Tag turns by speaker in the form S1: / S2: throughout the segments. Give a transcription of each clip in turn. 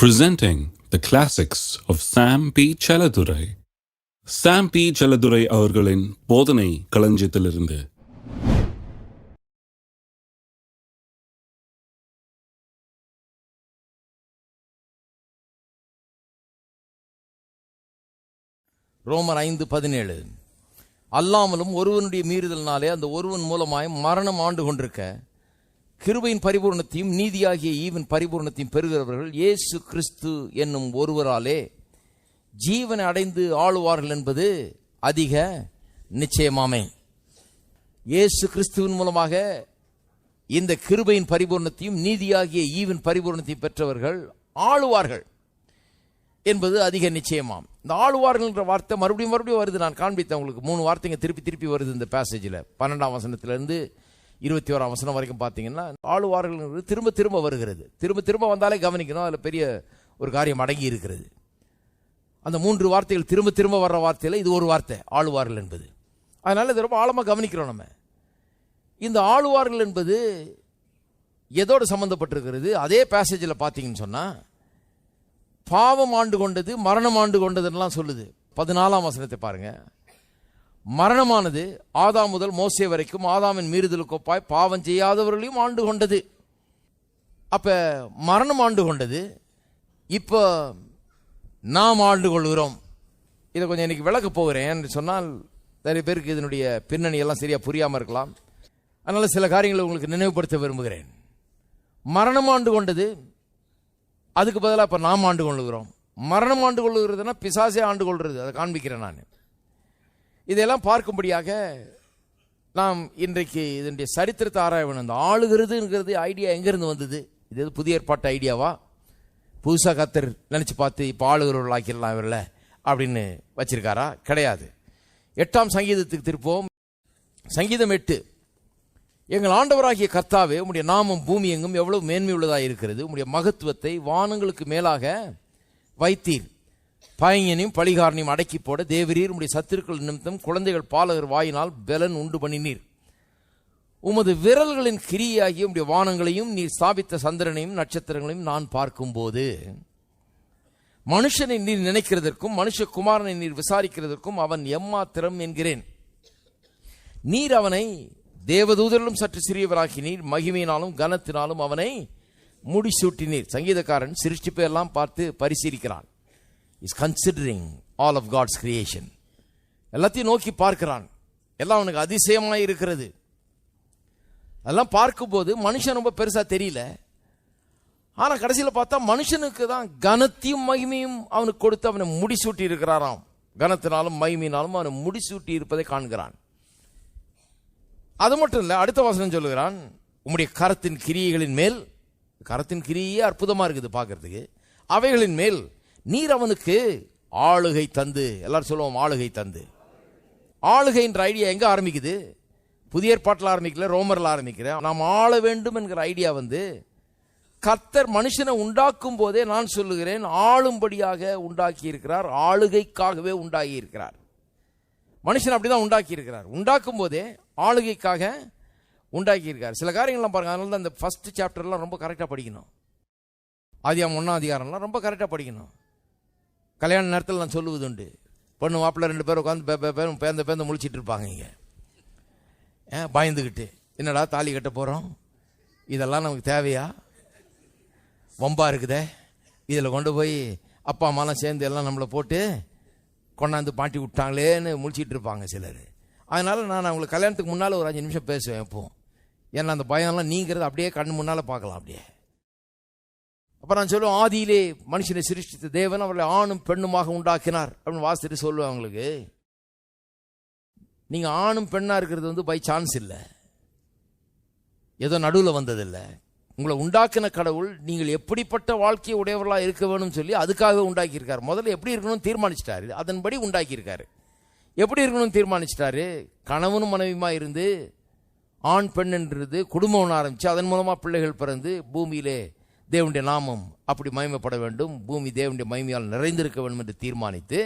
S1: Presenting the classics of Sam P. Chaladurai. Sam P. Chaladurai அவர்களின் போதனை களஞ்சியத்திலிருந்து.
S2: ரோமர் 5:17. அல்லாமலும் ஒருவனுடைய மீறுதலினாலே அந்த ஒருவன் மூலமாய் மரணம் ஆண்டு கொண்டிருக்க கிருபையின் பரிபூர்ணத்தையும் நீதியாகிய ஈவின் பரிபூர்ணத்தையும் பெறுகிறவர்கள் இயேசு கிறிஸ்து என்னும் ஒருவராலே ஜீவனை அடைந்து ஆளுவார்கள் என்பது அதிக நிச்சயமாமே. இயேசு கிறிஸ்துவின் மூலமாக இந்த கிருபையின் பரிபூர்ணத்தையும் நீதியாகிய ஈவின் பரிபூர்ணத்தையும் பெற்றவர்கள் ஆளுவார்கள் என்பது அதிக நிச்சயமாம். இந்த ஆளுவார்கள் என்ற வார்த்தை மறுபடியும் வருது. நான் காண்பித்தேன் உங்களுக்கு 3 வார்த்தைங்க திருப்பி வருது இந்த பேசேஜில். 12ஆம் வசனத்திலிருந்து 21ஆம் வசனம் வரைக்கும் பார்த்தீங்கன்னா ஆளுவார்கள் திரும்ப வருகிறது. திரும்ப வந்தாலே கவனிக்கணும், அதில் பெரிய ஒரு காரியம் அடங்கி இருக்கிறது. அந்த 3 வார்த்தைகள் திரும்ப வர்ற வார்த்தையில் இது ஒரு வார்த்தை ஆளுவார்கள் என்பது. அதனால இது ரொம்ப ஆழமாக கவனிக்கிறோம். நம்ம இந்த ஆளுவார்கள் என்பது எதோடு சம்பந்தப்பட்டிருக்கிறது? அதே பேசேஜில் பார்த்தீங்கன்னு சொன்னால் பாவம் ஆண்டு கொண்டது, மரணம் ஆண்டு கொண்டதுலாம் சொல்லுது. 14ஆம் வசனத்தை பாருங்க. மரணமானது ஆதாம் முதல் மோசே வரைக்கும் ஆதாமின் மீறுதலுக்கு ஒப்பாய் பாவம் செய்யாதவர்களையும் ஆண்டு கொண்டது. அப்ப மரணம் ஆண்டு கொண்டது, இப்போ நாம் ஆண்டு கொள்கிறோம். இதை கொஞ்சம் இன்னைக்கு விளக்க போகிறேன் என்று சொன்னால் நிறைய பேருக்கு இதனுடைய பின்னணி எல்லாம் சரியா புரியாமல் இருக்கலாம். அதனால சில காரியங்களை உங்களுக்கு நினைவுபடுத்த விரும்புகிறேன். மரணம் ஆண்டு கொண்டது, அதுக்கு பதிலாக இப்போ நாம் ஆண்டு கொள்ளுகிறோம். மரணம் ஆண்டு கொள்ளுகிறதுனா பிசாசே ஆண்டு கொள்வது. அதை காண்பிக்கிறேன் நான். இதெல்லாம் பார்க்கும்படியாக நாம் இன்றைக்கு இதனுடைய சரித்திரத்தை ஆராய வேணும். இந்த ஆளுகிறதுங்கிறது ஐடியா எங்கேருந்து வந்தது? இது எது புதிய ஏற்பாட்டு ஐடியாவா? புதுசாக கர்த்தர் நினச்சி பார்த்து இப்போ ஆளுகிறவர்கள் ஆக்கிடலாம் இவரில் அப்படின்னு வச்சிருக்காரா? கிடையாது. 8ஆம் சங்கீதத்துக்கு திருப்போம். சங்கீதம் 8. எங்கள் ஆண்டவராகிய கர்த்தாவே, உம்முடைய நாமம் பூமி எங்கும் எவ்வளவு மேன்மை உள்ளதாக இருக்கிறது. உம்முடைய மகத்துவத்தை வானங்களுக்கு மேலாக வைத்தீர். பயங்கனையும் பழிகாரனையும் அடக்கி போட தேவரீர் உம்முடைய சத்துருக்கள் நிமித்தம் குழந்தைகள் பாலகர் வாயினால் பலன் உண்டு பண்ணினீர். உமது விரல்களின் கிரியாகிய உம்முடைய வானங்களையும் நீர் ஸ்தாபித்த சந்திரனையும் நட்சத்திரங்களையும் நான் பார்க்கும்போது மனுஷனை நீர் நினைக்கிறதற்கும் மனுஷகுமாரனை நீர் விசாரிக்கிறதற்கும் அவன் எம்மாத்திரம் என்கிறேன். நீர் அவனை தேவதூதரிலும் சற்று சிறியவராக்கினீர், மகிமையினாலும் கனத்தினாலும் அவனை முடிசூட்டினீர். சங்கீதக்காரன் சிருஷ்டிப்பை எல்லாம் பார்த்து பரிசீலிக்கிறான். Is considering all of God's creation. எல்லாத்தையும் நோக்கி பார்க்கிறான். எல்லாம் அவனுக்கு அதிசயமாக இருக்கிறது. அதெல்லாம் பார்க்கும்போது மனுஷன் ரொம்ப பெருசா தெரியல. ஆனால் கடைசியில் பார்த்தா மனுஷனுக்கு தான் கனத்தையும் மகிமையும் அவனுக்கு கொடுத்து அவனை முடிசூட்டி இருக்கிறாராம். கனத்தினாலும் மகிமையினாலும் அவனை முடிசூட்டி இருப்பதை காண்கிறான். அது மட்டும் இல்லை, அடுத்த வசனம் சொல்லுகிறான், உம்முடைய கரத்தின் கிரியைகளின் மேல், கரத்தின் கிரியே அற்புதமா இருக்குது பார்க்கறதுக்கு, அவைகளின் மேல் நீர் அவனுக்கு ஆளுகை தந்து. எல்லாரும் சொல்லுவோம் ஆளுகை தந்து. ஆளுகை என்ற ஐடியா எங்க ஆரம்பிக்குது? புதிய ஏற்பாட்டில் ஆரம்பிக்கல, ரோமரில் ஆரம்பிக்கிறேன். நாம் ஆள வேண்டும் என்கிற ஐடியா கர்த்தர் மனுஷனை உண்டாக்கும் போதே நான் சொல்லுகிறேன் ஆளும்படியாக உண்டாக்கி இருக்கிறார், ஆளுகைக்காகவே உண்டாகி இருக்கிறார். மனுஷன் அப்படிதான் உண்டாக்கி இருக்கிறார். உண்டாக்கும் போதே ஆளுகைக்காக உண்டாக்கி இருக்கார். சில காரியங்கள்லாம் பாருங்க. அதனால தான் இந்த ஃபர்ஸ்ட் சாப்டர்லாம் ரொம்ப கரெக்டாக படிக்கணும். ஆதியாம் 1ஆம் அதிகாரம்லாம் ரொம்ப கரெக்டாக படிக்கணும். கல்யாண நேரத்தில் நான் சொல்லுவது உண்டு, பொண்ணு மாப்பிள்ளை 2 பேர் உட்காந்து பேந்த முழிச்சிட்டு இருப்பாங்க. இங்கே பயந்துக்கிட்டு, என்னடா தாலி கட்ட போகிறோம், இதெல்லாம் நமக்கு தேவையா, வம்பா இருக்குதே, இதில் கொண்டு போய் அப்பா அம்மாலாம் சேர்ந்து எல்லாம் நம்மளை போட்டு கொண்டாந்து பாட்டி விட்டாங்களேன்னு முழிச்சிட்டு இருப்பாங்க சிலர். அதனால நான் அவங்களுக்கு கல்யாணத்துக்கு முன்னால் ஒரு 5 நிமிஷம் பேசுவேன் எப்போ. ஏன்னா அந்த பயம்லாம் நீங்கிறது அப்படியே கண்ணு முன்னால் பார்க்கலாம். அப்படியே அப்போ நான் சொல்லுவேன், ஆதியிலே மனுஷனை சிருஷ்டித்த தேவன் அவர்களை ஆணும் பெண்ணுமாக உண்டாக்கினார் அப்படின்னு வாசிட்டு சொல்லுவேன் அவங்களுக்கு. நீங்கள் ஆணும் பெண்ணாக இருக்கிறது பை சான்ஸ் இல்லை, ஏதோ நடுவில் வந்ததில்லை. உங்களை உண்டாக்கின கடவுள் நீங்கள் எப்படிப்பட்ட வாழ்க்கையை உடையவர்களாக இருக்க வேணும்னு சொல்லி அதுக்காகவே உண்டாக்கியிருக்காரு. முதல்ல எப்படி இருக்கணும்னு தீர்மானிச்சிட்டாரு, அதன்படி உண்டாக்கியிருக்காரு. எப்படி இருக்கணும்னு தீர்மானிச்சிட்டாரு? கணவனும் மனைவியுமா இருந்து ஆண் பெண் என்றது குடும்பம் ஆரம்பிச்சு அதன் மூலமாக பிள்ளைகள் பிறந்து பூமியிலே தேவனுடைய நாமம் அப்படி மகிமைப்பட வேண்டும், பூமி தேவனுடைய மகிமையால் நிறைந்திருக்க வேண்டும் என்று தீர்மானித்து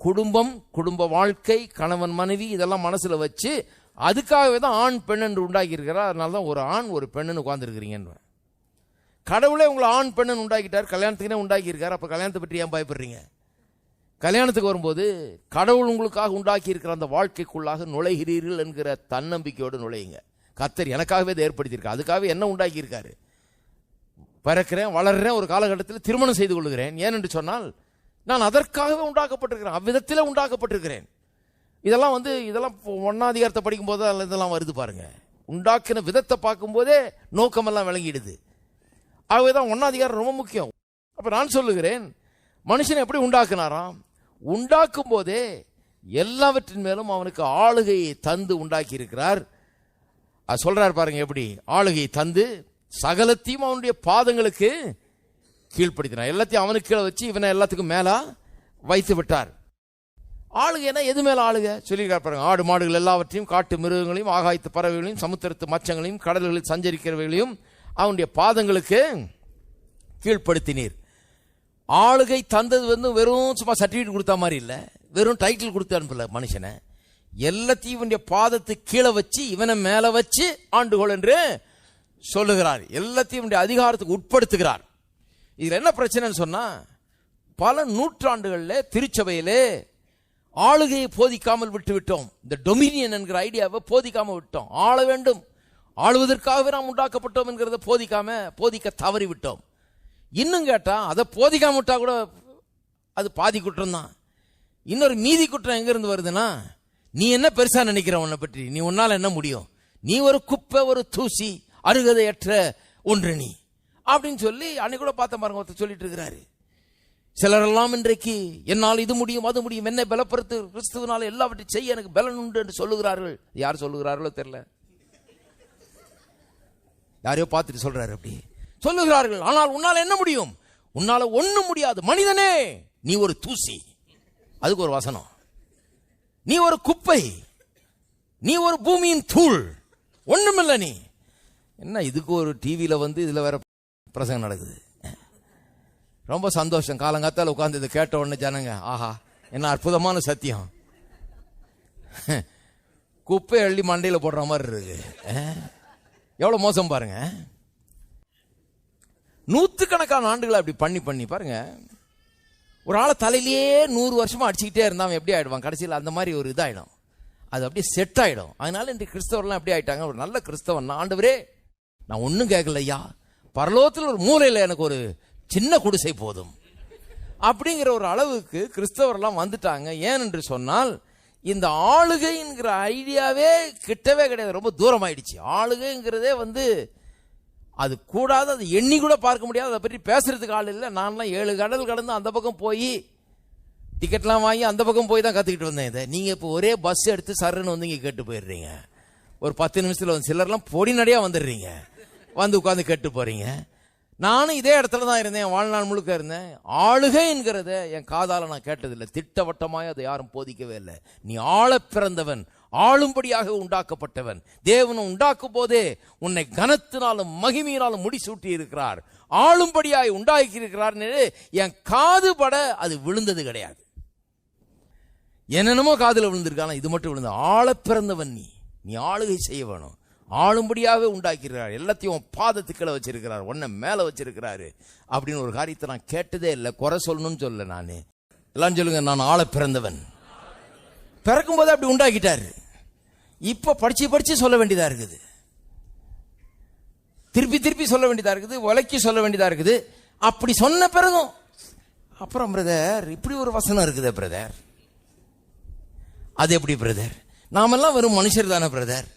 S2: குடும்பம், குடும்ப வாழ்க்கை, கணவன் மனைவி இதெல்லாம் மனசில் வச்சு அதுக்காகவே தான் ஆண் பெண் என்று உண்டாக்கி இருக்கிறார். அதனால தான் ஒரு ஆண் ஒரு பெண்ணுன்னு உட்கார்ந்துருக்கிறீங்க. கடவுளே உங்களை ஆண் பெண்ணன் உண்டாக்கிட்டார், கல்யாணத்துக்குனே உண்டாக்கியிருக்கார். அப்போ கல்யாணத்தை பற்றி ஏன் பயப்படுறீங்க? கல்யாணத்துக்கு வரும்போது கடவுள் உங்களுக்காக உண்டாக்கி இருக்கிற அந்த வாழ்க்கைக்குள்ளாக நுழைகிறீர்கள் என்கிற தன்னம்பிக்கையோடு நுழையுங்க. கர்த்தர் எனக்காகவே இதை ஏற்படுத்தியிருக்காரு, அதுக்காகவே என்ன உண்டாக்கியிருக்காரு. பிறக்கிறேன், வளர்றேன், ஒரு காலகட்டத்தில் திருமணம் செய்து கொள்கிறேன். ஏனென்று சொன்னால் நான் அதற்காகவே உண்டாக்கப்பட்டிருக்கிறேன், அவ்விதத்தில் உண்டாக்கப்பட்டிருக்கிறேன். இதெல்லாம் இதெல்லாம் 1ஆம் அதிகாரத்தை படிக்கும் போது இதெல்லாம் வருது பாருங்க. உண்டாக்கின விதத்தை பார்க்கும்போதே நோக்கமெல்லாம் விளங்கிடுது. ஆகவேதான் 1ஆம் அதிகாரம் ரொம்ப முக்கியம். அப்ப நான் சொல்லுகிறேன், மனுஷனை எப்படி உண்டாக்குனாராம்? உண்டாக்கும் போதே எல்லாவற்றின் மேலும் அவனுக்கு ஆளுகையை தந்து உண்டாக்கி இருக்கிறார். அது சொல்றாரு பாருங்க, எப்படி ஆளுகையை தந்து சகலத்தையும் அவனுடைய பாதங்களுக்கு கீழ்ப்படுத்தினார். எல்லாத்தையும் அவனுக்கு கீழே வச்சு இவனை எல்லாத்துக்கும் மேலா வைத்து விட்டார். ஆளுகைனா எது மேல ஆளுகை சொல்லியிருக்கார் பாருங்க. ஆடு மாடுகள் எல்லாவற்றையும், காட்டு மிருகங்களையும், ஆகாயத்து பறவைகளையும், சமுத்திரத்து மச்சங்களையும், கடல்களில் சஞ்சரிக்கிறவைகளையும் அவனுடைய பாதங்களுக்கு கீழ்ப்படுத்தினீர். ஆளுகை தந்தது வெறும் சும்மா சர்டிபிகேட் கொடுத்த மாதிரி இல்லை, வெறும் டைட்டில் கொடுத்து அனுப்பல மனுஷனை. எல்லாத்தையும் இவனுடைய பாதத்துக்கு கீழே வச்சு இவனை மேல வச்சு ஆண்டுகோள் என்று சொல்லுகிறார். எல்லாத்தையும் இவனுடைய அதிகாரத்துக்கு உட்படுத்துகிறார். இதுல என்ன பிரச்சனைன்னு சொன்னா, பல நூற்றாண்டுகளில் திருச்சபையிலே ஆளுகையை போதிக்காமல் விட்டு விட்டோம். இந்த டொமினியன் என்கிற ஐடியாவை போதிக்காம விட்டோம். ஆள வேண்டும், ஆளுவதற்காகவே நாம் உண்டாக்கப்பட்டோம் என்கிறத போதிக்க தவறி விட்டோம். இன்னும் கேட்டா அதை போதிக்காம விட்டா கூட அது பாதி குற்றம் தான். இன்னொரு மீதி குற்றம் எங்க இருந்து வருதுன்னா, நீ என்ன பெருசா நினைக்கிற உன்னை பற்றி, நீ உன்னால என்ன முடியும், நீ ஒரு குப்பை, ஒரு தூசி, அருகதையற்ற ஒன்று நீ அப்படின்னு சொல்லி அன்னைக்கு கூட பார்த்த பாருங்க, ஒருத்தர் சொல்லிட்டு இருக்கிறாரு. சிலரெல்லாம் இன்றைக்கு என்னால் இது முடியும் அது முடியும், என்னை பலப்படுத்து, கிறிஸ்துவனால எல்லாவற்றையும் செய்ய எனக்கு பலன் உண்டு என்று சொல்லுகிறார்கள். யார் சொல்லுகிறார்களோ தெரியல, யாரையோ பார்த்துட்டு சொல்றாரு, அப்படி சொல்லுகிறார்கள். ஆனால் உன்னால என்ன முடியும்? உன்னால ஒண்ணும் முடியாது. மனிதனே, நீ ஒரு தூசி. அதுக்கு ஒரு வசனம், நீ ஒரு குப்பை, நீ ஒரு பூமியின் தூள், ஒண்ணுமில்ல நீ. என்ன இதுக்கு ஒரு டிவியில இதுல வேற பிரசங்கம் நடக்குது. ரொம்ப சந்தோஷம். காலங்காத்தால உட்கார்ந்து இதை கேட்ட உடனே ஜனங்க, ஆஹா என்ன அற்புதமான சத்தியம், குப்பை அள்ளி மண்டையில போடுற மாதிரி இருக்கு. எவ்வளவு மோசம் பாருங்க. நூற்றுக்கணக்கான ஆண்டுகளை அப்படி பண்ணி பாருங்க. ஒரு ஆளை தலையிலேயே 100 வருஷமா அடிச்சுக்கிட்டே இருந்தான், எப்படி ஆயிடுவான்? கடைசியில் அந்த மாதிரி ஒரு இதாயிடும், அது அப்படியே செட் ஆயிடும். அதனால இன்றைக்கு கிறிஸ்தவர்லாம் எப்படி ஆயிட்டாங்க? ஒரு நல்ல கிறிஸ்தவன், ஆண்டவரே நான் ஒன்னும் கேட்கலையா, பரலோகத்தில் ஒரு மூலையில் எனக்கு ஒரு சின்ன குடிசை போதும் அப்படிங்கிற ஒரு அளவுக்கு கிறிஸ்தவர்லாம் வந்துட்டாங்க. ஏன் என்று சொன்னால், இந்த ஆளுகைங்கிற ஐடியாவே கிட்டவே கிடையாது, ரொம்ப தூரம் ஆயிடுச்சு. ஆளுகைங்கிறதே அது கூடாது, அது எண்ணி கூட பார்க்க முடியாது, அதை பற்றி பேசுறதுக்கு ஆள் இல்லை. நான்லாம் 7 கடல் கடந்து அந்த பக்கம் போய் டிக்கெட்லாம் வாங்கி அந்த பக்கம் போய் தான் கற்றுக்கிட்டு வந்தேன் இதை. நீங்கள் இப்போ ஒரே பஸ் எடுத்து சர்ன்னு இங்கே கேட்டு போயிடுறீங்க, ஒரு 10 நிமிஷத்தில் சிலர்லாம் பொடி நடையாக வந்துடுறீங்க, உட்காந்து கேட்டு போறீங்க. நானும் இதே இடத்துல தான் இருந்தேன், வாழ்நாள் முழுக்க இருந்தேன். ஆளுகை என்கிறத என் காதால நான் கேட்டதில்லை, திட்டவட்டமாய் அதை யாரும் போதிக்கவே இல்லை. நீ ஆள பிறந்தவன், ஆளும்படியாக உண்டாக்கப்பட்டவன். தேவனை உண்டாக்கும் போதே உன்னை கனத்தினாலும் மகிமையினாலும் முடிசூட்டி இருக்கிறார், ஆளும்படியாய் உண்டாக்கி இருக்கிறார். என் காது பட அது விழுந்தது கிடையாது. என்னென்னமோ காதுல விழுந்திருக்கான, இது மட்டும் விழுந்த. ஆள பிறந்தவன் நீ ஆளுகை செய்ய வேணும், ஆளும்படியாகவே உண்டாக்கிறார், எல்லாத்தையும் பாதத்துக்களை வச்சிருக்கிறார், உன்னை மேல வச்சிருக்கிறாரு அப்படின்னு ஒரு காரியத்தை நான் கேட்டதே இல்லை. குறை சொல்லணும்னு சொல்ல, நான் எல்லாம் சொல்லுங்க, நான் ஆள பிறந்தவன். பிறக்கும் போது அப்படி உண்டாக்கிட்டாரு. இப்ப படிச்சு சொல்ல வேண்டியதா இருக்குது, திருப்பி சொல்ல வேண்டியதா இருக்குது, உலக்கி சொல்ல வேண்டியதா இருக்குது. அப்படி சொன்ன பிறகும் அப்புறம் பிரதர் இப்படி ஒரு வசனம் இருக்குது பிரதர், அது எப்படி பிரதர்? நாமெல்லாம் வெறும் மனுஷர் தானே பிரதர்,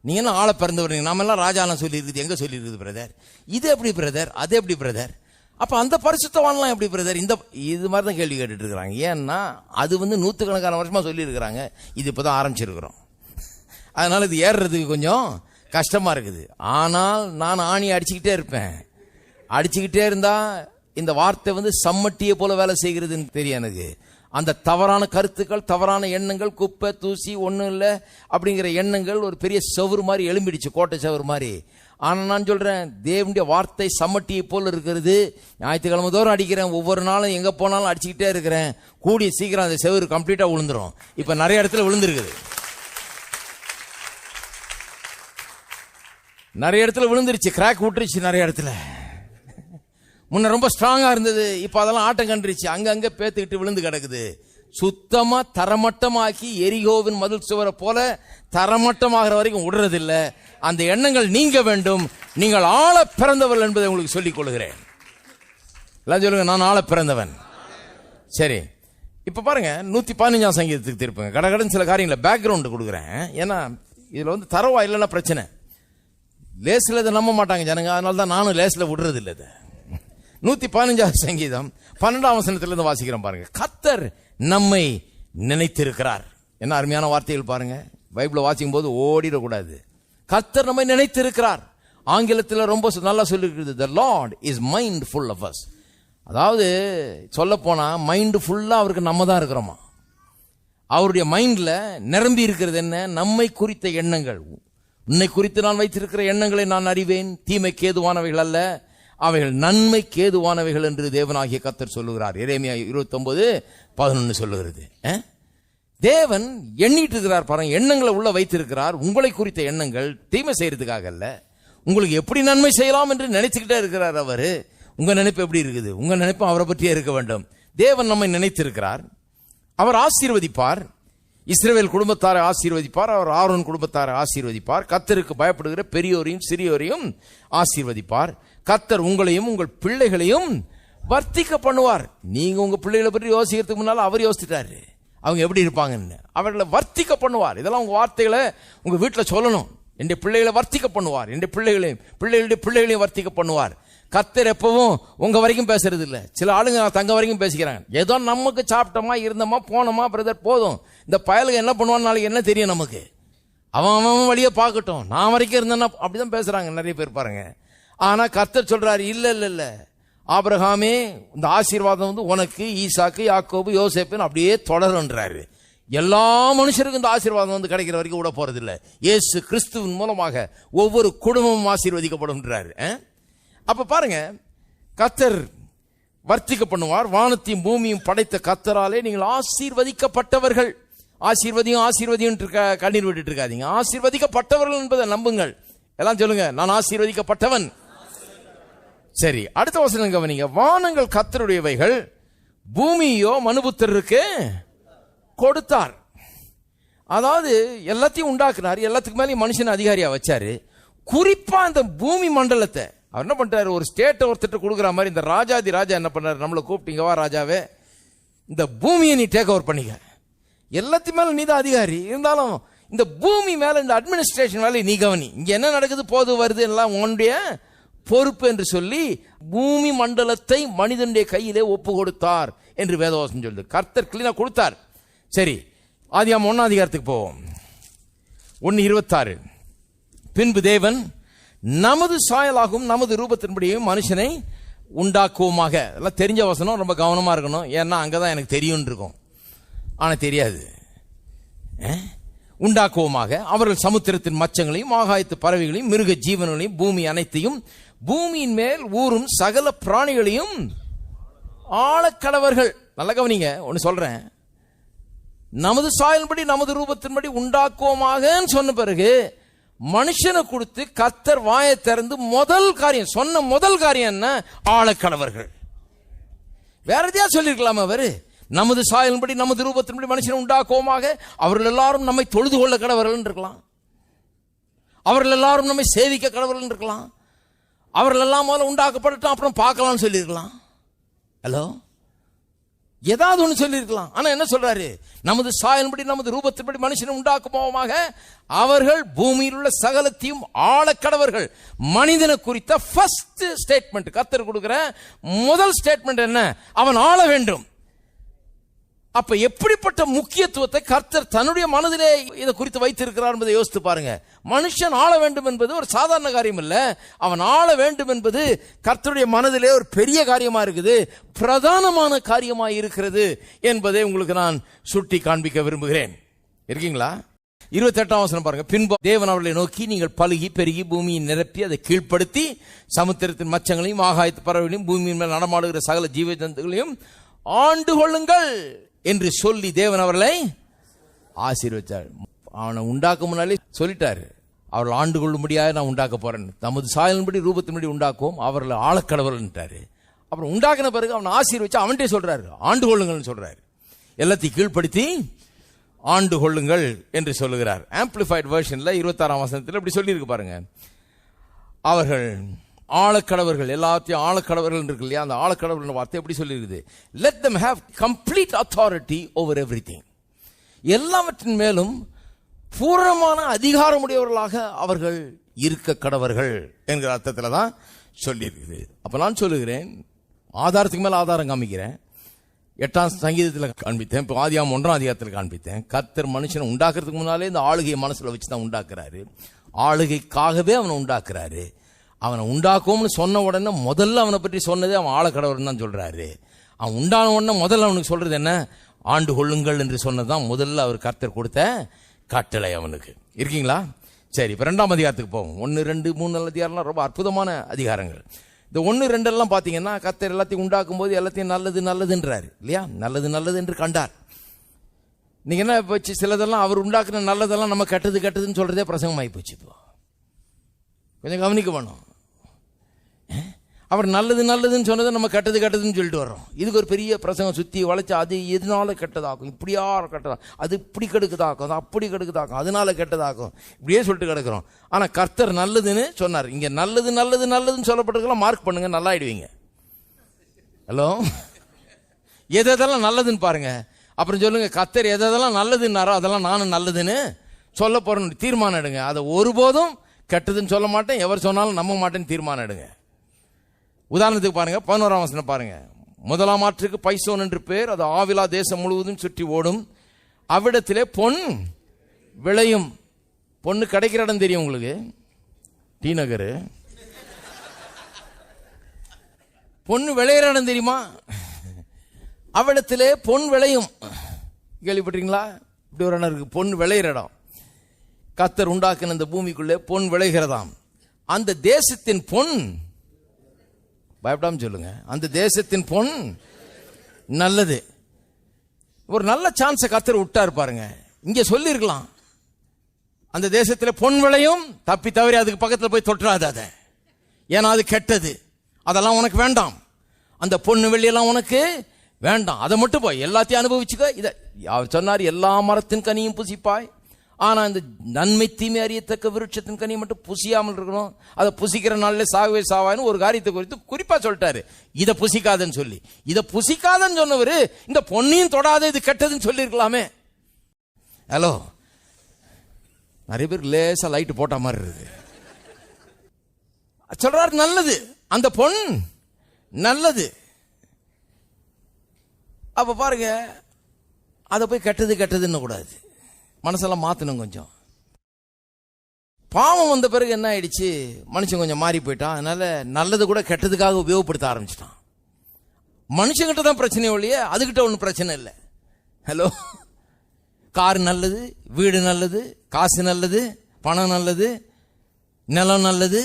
S2: நீங்க என்ன ஆள பிறந்தவர், நாமெல்லாம் ராஜாலாம் சொல்லி இருக்குது, எங்க சொல்லி இருக்குது பிரதர்? இது எப்படி பிரதர், அது எப்படி பிரதர்? அப்ப அந்த பரிசுத்தவான்லாம் எப்படி பிரதர்? இது மாதிரி தான் கேள்வி கேட்டுட்டு இருக்கிறாங்க. ஏன்னா அது நூற்றுக்கணக்கான வருஷமா சொல்லி இருக்கிறாங்க, இது இப்பதான் ஆரம்பிச்சிருக்கிறோம். அதனால இது ஏறுறதுக்கு கொஞ்சம் கஷ்டமா இருக்குது. ஆனால் நான் ஆணி அடிச்சுக்கிட்டே இருப்பேன். அடிச்சுக்கிட்டே இருந்தா இந்த வார்த்தை சம்மட்டியை போல வேலை செய்கிறதுன்னு தெரியும் எனக்கு. அந்த தவறான கருத்துக்கள், தவறான எண்ணங்கள், குப்பை தூசி ஒன்றும் இல்லை அப்படிங்கிற எண்ணங்கள் ஒரு பெரிய செவுறு மாதிரி எழும்பிடுச்சு, கோட்டை செவுறு மாதிரி. ஆனால் நான் சொல்றேன், தேவனுடைய வார்த்தை சம்மட்டியை போல் இருக்கிறது. ஞாயிற்றுக்கிழமை தோறும் அடிக்கிறேன், ஒவ்வொரு நாளும் எங்க போனாலும் அடிச்சுக்கிட்டே இருக்கிறேன். கூடிய சீக்கிரம் அந்த செவுறு கம்ப்ளீட்டா விழுந்துரும். இப்ப நிறைய இடத்துல விழுந்திருக்குது, நிறைய இடத்துல விழுந்துருச்சு, கிராக் விட்டுருச்சு நிறைய இடத்துல. முன்ன ரொம்ப ஸ்ட்ராங்கா இருந்தது, இப்ப அதெல்லாம் ஆட்டம் கண்டுருச்சு, அங்கங்க பேத்துக்கிட்டு விழுந்து கிடக்குது. சுத்தமா தரமட்டமாக்கி எரிகோவின் மதில் சுவரை போல தரமட்டமாகிற வரைக்கும் விடுறதில்ல. அந்த எண்ணங்கள் நீங்க வேண்டும். நீங்கள் ஆள பிறந்தவர்கள் என்பதை உங்களுக்கு சொல்லிக் கொள்கிறேன். எல்லாம் சொல்லுங்க, நான் ஆள பிறந்தவன். சரி, இப்ப பாருங்க 115 சங்கீதத்துக்கு திருப்புங்க. கடகடன் சில காரியங்களை பேக்ரவுண்ட் கொடுக்குறேன். ஏன்னா இதுல தரவா இல்லைன்னா பிரச்சனை. லேசில் இதை நம்ப மாட்டாங்க ஜனங்க, அதனால தான் நானும் லேசில் விடுறது இல்லை. 115 சங்கீதம் 12ஆம் வசனத்திலிருந்து வாசிக்கிறோம் பாருங்க. கர்த்தர் நம்மை நினைத்திருக்கிறார். என்ன அருமையான வார்த்தைகள் பாருங்க. பைபிளை வாசிக்கும் போது ஓடிடக்கூடாது. கர்த்தர் நம்மை நினைத்திருக்கிறார். ஆங்கிலத்தில் ரொம்ப நல்லா சொல்லிருக்கிறது, the Lord is mindful of us. அதாவது சொல்ல போனா மைண்ட் ஃபுல்லா அவருக்கு நம்ம தான் இருக்கிறோமா. அவருடைய மைண்ட்ல நிரம்பி இருக்கிறது என்ன? நம்மை குறித்த எண்ணங்கள். உன்னை குறித்து நான் வைத்திருக்கிற எண்ணங்களை நான் அறிவேன், தீமைக்கு ஏதுவானவைகள் அல்ல, அவைகள் நன்மைக்கு ஏதுவானவைகள் என்று தேவனாகிய கர்த்தர் சொல்லுகிறார். எரேமியா 29:11 சொல்லுகிறது. தேவன் எண்ணிட்டு இருக்கிறார் பாருங்க, எண்ணங்களை உள்ள வைத்திருக்கிறார். உங்களை குறித்த எண்ணங்கள் தீமை செய்யறதுக்காக அல்ல, உங்களுக்கு எப்படி நன்மை செய்யலாம் என்று நினைச்சுக்கிட்டே இருக்கிறார் அவரு. உங்க நினைப்பு எப்படி இருக்குது? உங்க நினைப்பு அவரை பற்றியே இருக்க வேண்டும். தேவன் நம்மை நினைத்திருக்கிறார். அவர் ஆசீர்வதிப்பார். இஸ்ரவேல் குடும்பத்தாரை ஆசீர்வதிப்பார். அவர் ஆரோன் குடும்பத்தாரை ஆசீர்வதிப்பார். கர்த்தருக்கு பயப்படுகிற பெரியோரையும் சிறியோரையும் ஆசீர்வதிப்பார். கர்த்தர் உங்களையும் உங்கள் பிள்ளைகளையும் வர்த்திக்க பண்ணுவார். நீங்க உங்க பிள்ளைகளை பற்றி யோசிக்கிறதுக்கு முன்னால அவர் யோசிச்சுட்டாரு அவங்க எப்படி இருப்பாங்கன்னு. அவர்களை வர்த்திக்க பண்ணுவார். இதெல்லாம் உங்க வார்த்தைகளை உங்க வீட்டில் சொல்லணும். என் பிள்ளைகளை வர்த்திக்க பண்ணுவார், என் பிள்ளைகளுடைய பிள்ளைகளையும் வர்த்திக்க பண்ணுவார். கர்த்தர் எப்பவும் உங்க வரைக்கும் பேசுறது இல்ல. சில ஆளுங்க தங்க வரைக்கும் பேசிக்கிறாங்க. ஏதோ நமக்கு சாப்பிட்டோமா இருந்தோமா போனோமா பிரதர் போதும். இந்த பயலுக்கு என்ன பண்ணுவான்னு நாளைக்கு என்ன தெரியும் நமக்கு? அவன் வழியை பார்க்கட்டும், நான் வரைக்கும் இருந்தேன்னா அப்படிதான் பேசுறாங்க நிறைய பேர் பாருங்க. ஆனா கர்த்தர் சொல்றாரு, இல்ல இல்ல இல்ல, ஆபிரகாமே இந்த ஆசீர்வாதம் உனக்கு, ஈசாக்கு, யாக்கோபு, யோசேப்புன்னு அப்படியே தொடருன்றாரு. எல்லா மனுஷருக்கும் இந்த ஆசீர்வாதம் கிடைக்கிற வரைக்கும் விட போறது இல்ல. இயேசு கிறிஸ்துவின் மூலமாக ஒவ்வொரு குடும்பமும் ஆசீர்வதிக்கப்படும். அப்ப பாருங்க, கர்த்தர் வர்த்திக்க பண்ணுவார். வானத்தையும் பூமியும் படைத்த கர்த்தராலே நீங்கள் ஆசீர்வதிக்கப்பட்டவர்கள். ஆசீர்வதியும் கண்ணீர் விட்டுட்டு இருக்காதீங்க. ஆசீர்வதிக்கப்பட்டவர்கள் என்பதை நம்புங்கள். எல்லாம் சொல்லுங்க, நான் ஆசீர்வதிக்கப்பட்டவன். சரி, அடுத்த வசனம் கவனிங்க. வானங்கள் கர்த்தருடையவைகள், பூமியோ மனுபுத்திரருக்கு கொடுத்தார். அதாவது எல்லாத்தையும் உண்டாக்குனார், எல்லாத்துக்கு மேலேயும் மனுஷன் அதிகாரியா வச்சாரு. குறிப்பா இந்த பூமி மண்டலத்தை அவர் என்ன பண்றாரு, ஒரு ஸ்டேட்டை ஒருத்தர் கொடுக்குற மாதிரி இந்த ராஜாதி ராஜா என்ன பண்ணாரு, நம்மளை கூப்பிட்டீங்க, வா ராஜாவே, இந்த பூமியை நீ டேக் ஓவர் பண்ணிக்க. எல்லாத்தையும் மேல நீ தான் அதிகாரி, இருந்தாலும் இந்த பூமி மேல இந்த அட்மினிஸ்ட்ரேஷன் வேலை நீ கவனி. இங்க என்ன நடக்குது, போது வருது எல்லாம் உன்னுடைய பொறுப்பு என்று சொல்லி பூமி மண்டலத்தை மனிதனுடைய கையிலே ஒப்பு கொடுத்தார் என்று வேதவாசம் சொல்லுது. கர்த்தர் கிளீனா கொடுத்தார். சரி, ஆதியாகமம் 1ஆம் அதிகாரத்துக்கு போவோம். 1:26. பின்பு தேவன் நமது சாயலாகும் நமது ரூபத்தின்படியும் மனுஷனை உண்டாக்குவோமாக. எல்லாம் தெரிஞ்ச வசனம், ரொம்ப கவனமா இருக்கணும். ஏன்னா அங்கதான் எனக்கு தெரியும் இருக்கும், ஆனா தெரியாது. உண்டாக்குவோமாக, அவர்கள் சமுத்திரத்தின் மச்சங்களையும் ஆகாயத்து பறவைகளையும் மிருக ஜீவன்களையும் பூமி அனைத்தையும் பூமியின் மேல் ஊறும் சகல பிராணிகளையும் ஆழக்கடவர்கள். நல்ல கவனிங்க, ஒன்னு சொல்றேன். நமது சாயலின்படி நமது ரூபத்தின்படி உண்டாக்குவோமாக சொன்ன பிறகு மனுஷனை கொடுத்து கர்த்தர் வாயை திறந்து சொன்ன முதல் காரியம் என்ன, ஆழக்கடவர்கள். வேற எதையா சொல்லிருக்கலாமா அவரு? நமது சாயலின்படி நமது ரூபத்தின்படி மனுஷனை உண்டாக்குவோமாக, அவர்கள் எல்லாரும் நம்மை தொழுது கொள்ள கடவர்கள் இருக்கலாம், அவர்கள் எல்லாரும் நம்மை சேவிக்க கடவர்கள் இருக்கலாம், அவர்கள் எல்லாம் முதல்ல உண்டாக்கப்படட்டும் அப்புறம் பார்க்கலாம்னு சொல்லியிருக்கலாம். ஹலோ, ஏதாவது ஒன்று சொல்லியிருக்கலாம். ஆனா என்ன சொல்றாரு, நமது சாயலின்படி நமது ரூபத்தின்படி மனுஷனை உண்டாக்குவோமாக, அவர்கள் பூமியில் உள்ள சகலத்தையும் ஆழக்கடவர்கள். மனிதனை குறித்த ஃபர்ஸ்ட் ஸ்டேட்மெண்ட், கர்த்தர் கொடுக்கிற முதல் ஸ்டேட்மெண்ட் என்ன, அவன் ஆள வேண்டும். அப்ப எப்படிப்பட்ட முக்கியத்துவத்தை கர்த்தர் தன்னுடைய மனதிலே இதை குறித்து வைத்திருக்கிறார் என்பதை யோசித்து பாருங்க. மனுஷன் ஆள வேண்டும் என்பது ஒரு சாதாரண காரியம் இல்ல. அவன் ஆள வேண்டும் என்பது கர்த்தருடைய மனதிலே ஒரு பெரிய காரியமா இருக்குது, பிரதானமான காரியமா இருக்கிறது என்பதை உங்களுக்கு நான் சுட்டி காண்பிக்க விரும்புகிறேன். இருக்கீங்களா? 28ஆம் வசனம் பாருங்க. பின்பு தேவன் அவர்களை நோக்கி, நீங்கள் பலுகி பெருகி பூமியை நிரப்பி அதை கீழ்ப்படுத்தி சமுத்திரத்தின் மச்சங்களையும் ஆகாயத்து பறவைகளையும் பூமியின் மேல் நடமாடுகிற சகல ஜீவ ஜந்துகளையும் ஆண்டு கொள்ளுங்கள் என்று சொல்லி தேவன் அவர்களை ஆசீர்வதித்தார். அவனை உண்டாக்க முன்னாலே சொல்லிட்டாரு, அவர்கள் ஆண்டு கொள்ளும்படியாக நான் உண்டாக்க போறேன். நமது சாயலின்படி ரூபத்தின்படி உண்டாக்குவோம், அவர்கள் ஆழக்கடவர்கள்ட்டாரு. அப்புறம் உண்டாக்கின பிறகு அவன் ஆசீர்வச்சு அவன்கிட்டே சொல்றாரு, ஆண்டு கொள்ளுங்கள்னு சொல்றாரு. எல்லாத்தையும் கீழ்ப்படுத்தி ஆண்டு கொள்ளுங்கள் என்று சொல்லுகிறார். ஆம்பிளிஃபைட் வெர்ஷன்ல 26ஆம் வசனத்தில் இப்படி சொல்லியிருக்கு பாருங்க. அவர்கள் ஆழக்கடவர்கள், எல்லாத்தையும் ஆழக்கடவர்கள் இருக்கு இல்லையா, அந்த ஆழக்கடவர்கள் வார்த்தை எப்படி சொல்லியிருக்குது? Let them have complete authority over everything. எல்லாவற்றின் மேலும் பூரணமான அதிகாரமுடையவர்களாக அவர்கள் இருக்க கடவர்கள் என்கிற அர்த்தத்தில் தான் சொல்லியிருக்குது. அப்ப நான் சொல்லுகிறேன், ஆதாரத்துக்கு மேல ஆதாரம் காமிக்கிறேன். 8ஆம் சங்கீதத்தில் காண்பித்தேன், இப்போ ஆதியாகமம் 1ஆம் அதிகாரத்தில் காண்பித்தேன். கர்த்தர் மனுஷனை உண்டாக்குறதுக்கு முன்னாலே இந்த ஆளுகையை மனசுல வச்சு தான் உண்டாக்குறாரு. ஆளுகைக்காகவே அவனை உண்டாக்குறாரு. அவனை உண்டாக்கும்னு சொன்ன உடனே முதல்ல அவனை பற்றி சொன்னதே அவன் ஆழக்கடவர்னு தான் சொல்றாரு. அவன் உண்டான உடனே முதல்ல அவனுக்கு சொல்றது என்ன? ஆண்டு கொள்ளுங்கள் என்று சொன்னதுதான் முதல்ல அவர் கர்த்தர் கொடுத்த கட்டளை அவனுக்கு. இருக்கீங்களா? சரி, இப்ப 2ஆம் அதிகாரத்துக்கு போவோம். 1, 2, 3 அதிகாரம்லாம் ரொம்ப அற்புதமான அதிகாரங்கள். இந்த 1, 2 எல்லாம் பாத்தீங்கன்னா கர்த்தர் எல்லாத்தையும் உண்டாக்கும் போது எல்லாத்தையும் நல்லது நல்லதுன்றாரு இல்லையா? நல்லது நல்லது என்று கண்டார். நீங்க என்ன போச்சு, சிலதெல்லாம் அவர் உண்டாக்குன நல்லதெல்லாம் நம்ம கெட்டது கெட்டதுன்னு சொல்றதே பிரசங்கம் ஆகி போச்சு. இப்போ கொஞ்சம் கவனிக்க வேணும். அவர் நல்லது நல்லதுன்னு சொன்னதை நம்ம கெட்டது கெட்டதுன்னு சொல்லிட்டு வர்றோம். இதுக்கு ஒரு பெரிய பிரசங்கம் சுத்தி வளைச்சு, அது எதனால கெட்டதாக்கும், இப்படியா கெட்டதாகும், அது இப்படி கெடுக்குதாக்கும், அது அப்படி கெடுக்குதாக்கும், அதனால கெட்டதாக்கும், இப்படியே சொல்லிட்டு கிடக்கிறோம். ஆனா கர்த்தர் நல்லதுன்னு சொன்னார். இங்க நல்லது நல்லது நல்லதுன்னு சொல்லப்பட்டிருக்கலாம், மார்க் பண்ணுங்க, நல்லா ஆயிடுவீங்க. ஹலோ, எதெல்லாம் நல்லதுன்னு பாருங்க, அப்புறம் சொல்லுங்க கர்த்தர் எதெல்லாம் நல்லதுன்னாரோ அதெல்லாம் நானும் நல்லதுன்னு சொல்ல போறேன்னு தீர்மானம் எடுங்க. அதை ஒருபோதும் கெட்டதுன்னு சொல்ல மாட்டேன், எவர் சொன்னாலும் நம்ப மாட்டேன்னு தீர்மானம் எடுங்க. உதாரணத்துக்கு பாருங்க, 11ஆம் வசனம் பாருங்க. முதலாம் ஆற்றுக்கு பைசோன் என்று பேர், அது ஆவிலா தேசம் முழுவதும் சுற்றி ஓடும். அவ்விடத்திலே பொன் விளையும். பொண்ணு கிடைக்கிற இடம் தெரியும் உங்களுக்கு, டி நகர். பொண்ணு விளையிற இடம் தெரியுமா? அவ்விடத்திலே பொன் விளையும். கேள்விப்பட்டீங்களா? இப்படி ஒரு இடம் இருக்கு, பொன் விளையிற இடம். கர்த்தர் உண்டாக்கின இந்த பூமிக்குள்ளே பொன் விளைகிறதாம். அந்த தேசத்தின் பொன், பயப்படாம சொல்லுங்க, அந்த தேசத்தின் பொன் நல்லது. ஒரு நல்ல சான்ஸை கர்த்தர் விட்டார் பாருங்க. இங்க சொல்லி இருக்கலாம், அந்த தேசத்தில் பொன் விளையும், தப்பி தவறி அதுக்கு பக்கத்தில் போய் தொற்றாது அதை, ஏன்னா அது கெட்டது, அதெல்லாம் உனக்கு வேண்டாம். அந்த பொண்ணு வெள்ளியெல்லாம் உனக்கு வேண்டாம், அதை மட்டும் போய் எல்லாத்தையும் அனுபவிச்சுக்க. இதை அவர் சொன்னார், எல்லா மரத்தின் கனியும் புசிப்பாய், ஆனா இந்த நன்மை தீமை அறியத்தக்க விருட்சத்தின் கனியை மட்டும் புசியாமல் இருக்கணும். அதை புசிக்கிற நாள்ல சாகவே சாவான்னு ஒரு காரியத்தை குறித்து குறிப்பா சொல்லிட்டாரு. இதை புசிக்காதன்னு சொல்லி, இதை புசிக்காதன்னு சொன்னவரு இந்த பொன்னையும் தொடாத, இது கெட்டதுன்னு சொல்லி இருக்கலாமே. ஹலோ, நிறைய பேர் லேசா லைட் போட்ட மாதிரி இருக்கு. சொல்றாரு நல்லது, அந்த பொன் நல்லது. அப்ப பாருங்க, அதை போய் கெட்டது கெட்டதுன்னு கூடாது, மனசெல்லாம் மாத்தணும். கொஞ்சம் பாவம் வந்த பிறகு என்ன ஆயிடுச்சு, மனுஷன் கொஞ்சம் மாறி போயிட்டான். அதனால நல்லது கூட கெட்டதுக்காக உபயோகப்படுத்த ஆரம்பிச்சிட்டான். மனுஷங்கிட்ட தான் பிரச்சனை ஒழிய அதுகிட்ட ஒன்றும் பிரச்சனை இல்லை. ஹலோ, கார் நல்லது, வீடு நல்லது, காசு நல்லது, பணம் நல்லது, நிலம் நல்லது.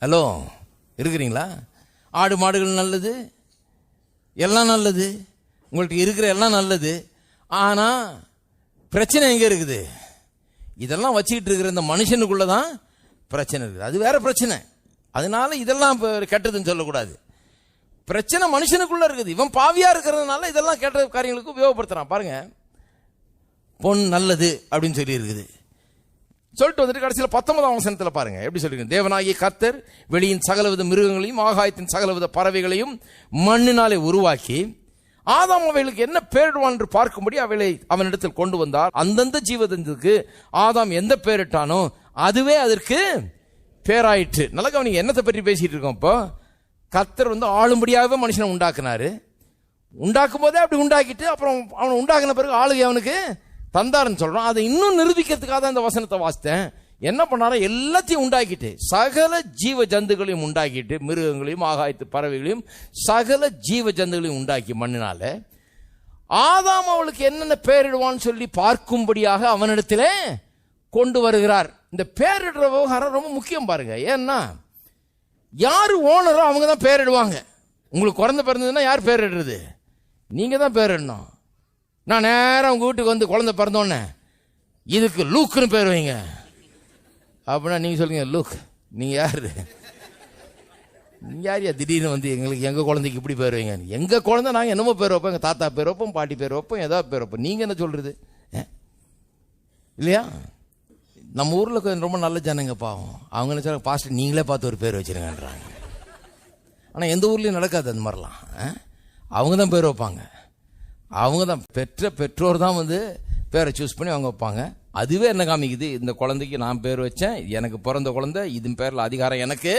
S2: ஹலோ, இருக்கிறீங்களா? ஆடு மாடுகள் நல்லது, எல்லாம் நல்லது, உங்கள்கிட்ட இருக்கிற எல்லாம் நல்லது. ஆனா பிரச்சனை எங்க இருக்குது? இதெல்லாம் வச்சுக்கிட்டு இருக்கிற இந்த மனுஷனுக்குள்ளதான் பிரச்சனை இருக்குது. அது வேற பிரச்சனை. அதனால இதெல்லாம் கெட்டதுன்னு சொல்லக்கூடாது. பிரச்சனை மனுஷனுக்குள்ள இருக்குது. இவன் பாவியா இருக்கிறதுனால இதெல்லாம் கெட்ட காரியங்களுக்கு உபயோகப்படுத்துறான். பாருங்க, பொன் நல்லது அப்படின்னு சொல்லி இருக்குது. சொல்லிட்டு வந்துட்டு கடைசியில் 19ஆம் வசனத்தில் பாருங்க எப்படி சொல்லிருக்கு. தேவனாகிய கர்த்தர் வெளியின் சகலவித மிருகங்களையும் ஆகாயத்தின் சகலவித பறவைகளையும் மண்ணினாலே உருவாக்கி ஆதாம் அவைகளுக்கு என்ன பேரிடுவான் என்று பார்க்கும்படி அவைகளை அவனிடத்தில் கொண்டு வந்தார். அந்தந்த ஜீவஜந்துக்கு ஆதாம் எந்த பேரிட்டானோ அதுவே அதற்கு பேராயிற்று. நல்ல கவனிங்க, என்னத்தை பற்றி பேசிட்டு இருக்கோம். இப்போ கர்த்தர் ஆளும்படியாகவே மனுஷனை உண்டாக்குனாரு. உண்டாக்கும் போதே அப்படி உண்டாக்கிட்டு அப்புறம் அவனை உண்டாக்குன பிறகு ஆளுகை அவனுக்கு தந்தாருன்னு சொல்றான். அதை இன்னும் நிரூபிக்கிறதுக்காக தான் இந்த வசனத்தை வாசித்தேன். என்ன பண்ணாரோ எல்லாத்தையும் உண்டாக்கிட்டு, சகல ஜீவ ஜந்துகளையும் உண்டாக்கிட்டு, மிருகங்களையும் ஆகாயத்து பறவைகளையும் சகல ஜீவ ஜந்துகளையும் உண்டாக்கி மண்ணினால ஆதாம் அவளுக்கு என்னென்ன பேரிடுவான்னு சொல்லி பார்க்கும்படியாக அவனிடத்திலே கொண்டு வருகிறார். இந்த பேரிடுற விவகாரம் ரொம்ப முக்கியம் பாருங்க. ஏன்னா யாரு ஓனரோ அவங்க தான் பேரிடுவாங்க. உங்களுக்கு குழந்தை பிறந்ததுன்னா யார் பேரிடுறது? நீங்க தான் பேரிடணும். நான் நேரம் உங்க வீட்டுக்கு வந்து குழந்தை பிறந்தோன்னே இதுக்கு லூக்குன்னு பேர் வைங்க அப்படின்னா நீங்க சொல்லுங்க, லூக் நீங்க யாரு? யாரியா திடீர்னு வந்து எங்களுக்கு எங்கள் குழந்தைக்கு இப்படி பேர் வைங்க. எங்கள் குழந்தை நாங்கள் என்னமோ பேர் வைப்போம், எங்கள் தாத்தா பேர் வைப்போம், பாட்டி பேர் வைப்போம், ஏதாவது பேர் வைப்போம். நீங்கள் என்ன சொல்கிறது இல்லையா? நம்ம ஊரில் கொஞ்சம் ரொம்ப நல்ல ஜனங்க பாவம், அவங்க என்ன சொல்ல, பாஸ்டர் நீங்களே பார்த்து ஒரு பேர் வச்சுருங்கன்றாங்க. ஆனால் எந்த ஊர்லேயும் நடக்காது அந்த மாதிரிலாம். அவங்க தான் பேர் வைப்பாங்க, அவங்க தான் பெற்றோர் தான் வந்து பேரை சூஸ் பண்ணி அவங்க வைப்பாங்க. அதுவே என்ன காமிக்குது, இந்த குழந்தைக்கு நான் பேர் வச்சேன், எனக்கு பிறந்த குழந்தை, இதன் பேரில் அதிகாரம் எனக்கு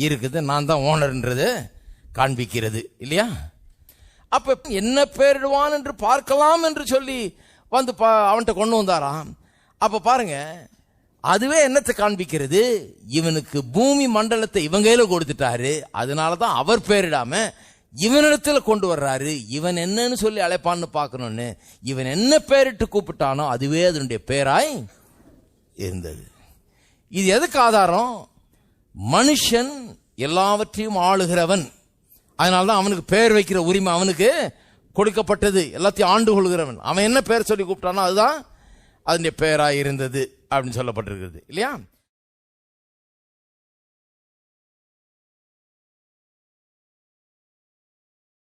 S2: இருக்குது, நான் தான் ஓனர்ன்றது காண்பிக்கிறது இல்லையா? அப்ப என்ன பேரிடுவான் என்று பார்க்கலாம் என்று சொல்லி வந்து அவன்கிட்ட கொண்டு வந்தாராம். அப்ப பாருங்க, அதுவே என்னத்தை காண்பிக்கிறது, இவனுக்கு பூமி மண்டலத்தை இவன் கையில கொடுத்துட்டாரு, அதனாலதான் அவர் பேரிடாம இவனிடத்துல கொண்டு வர்றாரு. இவன் என்னன்னு சொல்லி அழைப்பான்னு பார்க்கணும்னு இவன் என்ன பேரிட்டு கூப்பிட்டானோ அதுவே அதனுடைய பேராய் இருந்தது. இது எதுக்கு ஆதாரம்? மனுஷன் எல்லாவற்றையும் ஆளுகிறவன், அதனால்தான் அவனுக்கு பேர் வைக்கிற உரிமை அவனுக்கு கொடுக்கப்பட்டது. எல்லாத்தையும் ஆண்டு கொள்கிறவன், அவன் என்ன பேர் சொல்லி கூப்பிட்டானோ அதுதான் அதனுடைய பேராய் இருந்தது அப்படின்னு சொல்லப்பட்டிருக்கிறது இல்லையா?